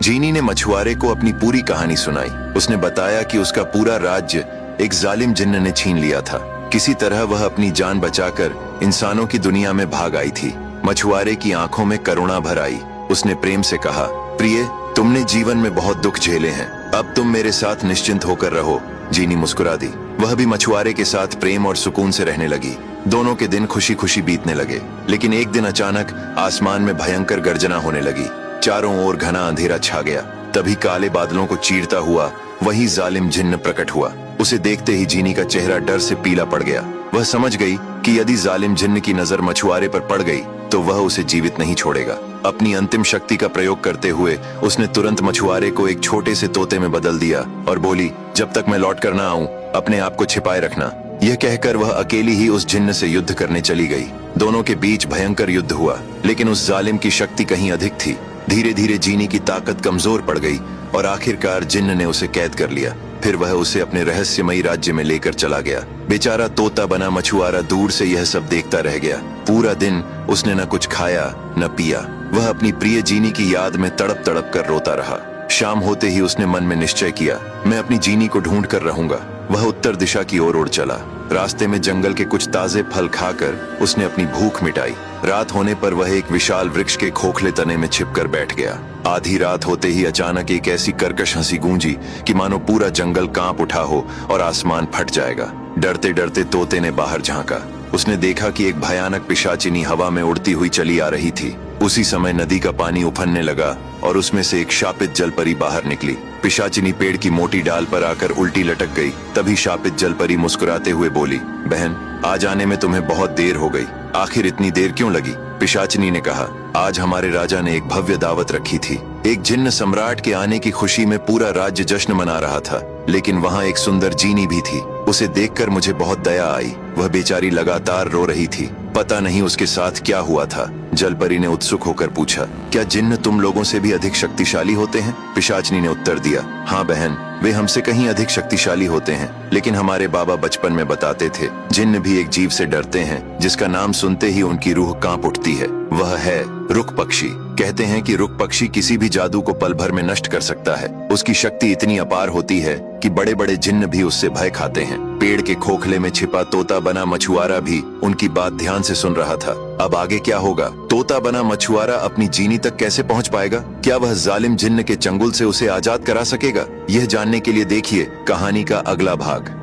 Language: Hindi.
जीनी ने मछुआरे को अपनी पूरी कहानी सुनाई। उसने बताया कि उसका पूरा राज्य एक जालिम जिन्न ने छीन लिया था। किसी तरह वह अपनी जान बचाकर इंसानों की दुनिया में भाग आई थी। मछुआरे की आंखों में करुणा भर आई। उसने प्रेम से कहा, प्रिय, तुमने जीवन में बहुत दुख झेले हैं, अब तुम मेरे साथ निश्चिंत होकर रहो। जीनी मुस्कुरा दी। वह भी मछुआरे के साथ प्रेम और सुकून से रहने लगी। दोनों के दिन खुशी खुशी बीतने लगे। लेकिन एक दिन अचानक आसमान में भयंकर गर्जना होने लगी। चारों ओर घना अंधेरा छा गया। तभी काले बादलों को चीरता हुआ वही जालिम जिन्न प्रकट हुआ। उसे देखते ही जीनी का चेहरा डर से पीला पड़ गया। वह समझ गई कि यदि जालिम जिन्न की नजर मछुआरे पर पड़ गई तो वह उसे जीवित नहीं छोड़ेगा। अपनी अंतिम शक्ति का प्रयोग करते हुए उसने तुरंत मछुआरे को एक छोटे से तोते में बदल दिया और बोली, जब तक मैं लौट कर ना आऊं, अपने आप को छिपाए रखना। यह कहकर वह अकेली ही उस जिन्न से युद्ध करने चली गई। दोनों के बीच भयंकर युद्ध हुआ, लेकिन उस जालिम की शक्ति कहीं अधिक थी। धीरे धीरे जीनी की ताकत कमजोर पड़ गई और आखिरकार जिन्न ने उसे कैद कर लिया। फिर वह उसे अपने रहस्यमयी राज्य में लेकर चला गया। बेचारा तोता बना मछुआरा दूर से यह सब देखता रह गया। पूरा दिन उसने न कुछ खाया न पिया। वह अपनी प्रिय जीनी की याद में तड़प तड़प कर रोता रहा। शाम होते ही उसने मन में निश्चय किया, मैं अपनी जीनी को ढूंढ कर रहूंगा। वह उत्तर दिशा की ओर उड़ चला। रास्ते में जंगल के कुछ ताजे फल खाकर उसने अपनी भूख मिटाई। रात होने पर वह एक विशाल वृक्ष के खोखले तने में छिपकर बैठ गया। आधी रात होते ही अचानक एक ऐसी कर्कश हंसी गूंजी कि मानो पूरा जंगल कांप उठा हो और आसमान फट जाएगा। डरते डरते तोते ने बाहर झांका। उसने देखा कि एक भयानक पिशाचिनी हवा में उड़ती हुई चली आ रही थी। उसी समय नदी का पानी उफनने लगा और उसमें से एक शापित जलपरी बाहर निकली। पिशाचिनी पेड़ की मोटी डाल पर आकर उल्टी लटक गई। तभी शापित जलपरी मुस्कुराते हुए बोली, बहन, आज आने में तुम्हें बहुत देर हो गई। आखिर इतनी देर क्यों लगी? पिशाचिनी ने कहा, आज हमारे राजा ने एक भव्य दावत रखी थी। एक जिन्न सम्राट के आने की खुशी में पूरा राज्य जश्न मना रहा था, लेकिन वहाँ एक सुंदर जीनी भी थी। उसे देखकर मुझे बहुत दया आई। वह बेचारी लगातार रो रही थी। पता नहीं उसके साथ क्या हुआ था। जलपरी ने उत्सुक होकर पूछा, क्या जिन्न तुम लोगों से भी अधिक शक्तिशाली होते हैं? पिशाचिनी ने उत्तर दिया, हाँ बहन, वे हमसे कहीं अधिक शक्तिशाली होते हैं, लेकिन हमारे बाबा बचपन में बताते थे, जिन्न भी एक जीव से डरते हैं जिसका नाम सुनते ही उनकी रूह कांप उठती है। वह है रुक पक्षी। कहते हैं कि रुक पक्षी किसी भी जादू को पल भर में नष्ट कर सकता है। उसकी शक्ति इतनी अपार होती है कि बड़े बड़े जिन्न भी उससे भय खाते हैं। पेड़ के खोखले में छिपा तोता बना मछुआरा भी उनकी बात ध्यान से सुन रहा था। अब आगे क्या होगा? तोता बना मछुआरा अपनी जीनी तक कैसे पहुंच पाएगा? क्या वह जालिम जिन्न के चंगुल से उसे आजाद करा सकेगा? यह जानने के लिए देखिए कहानी का अगला भाग।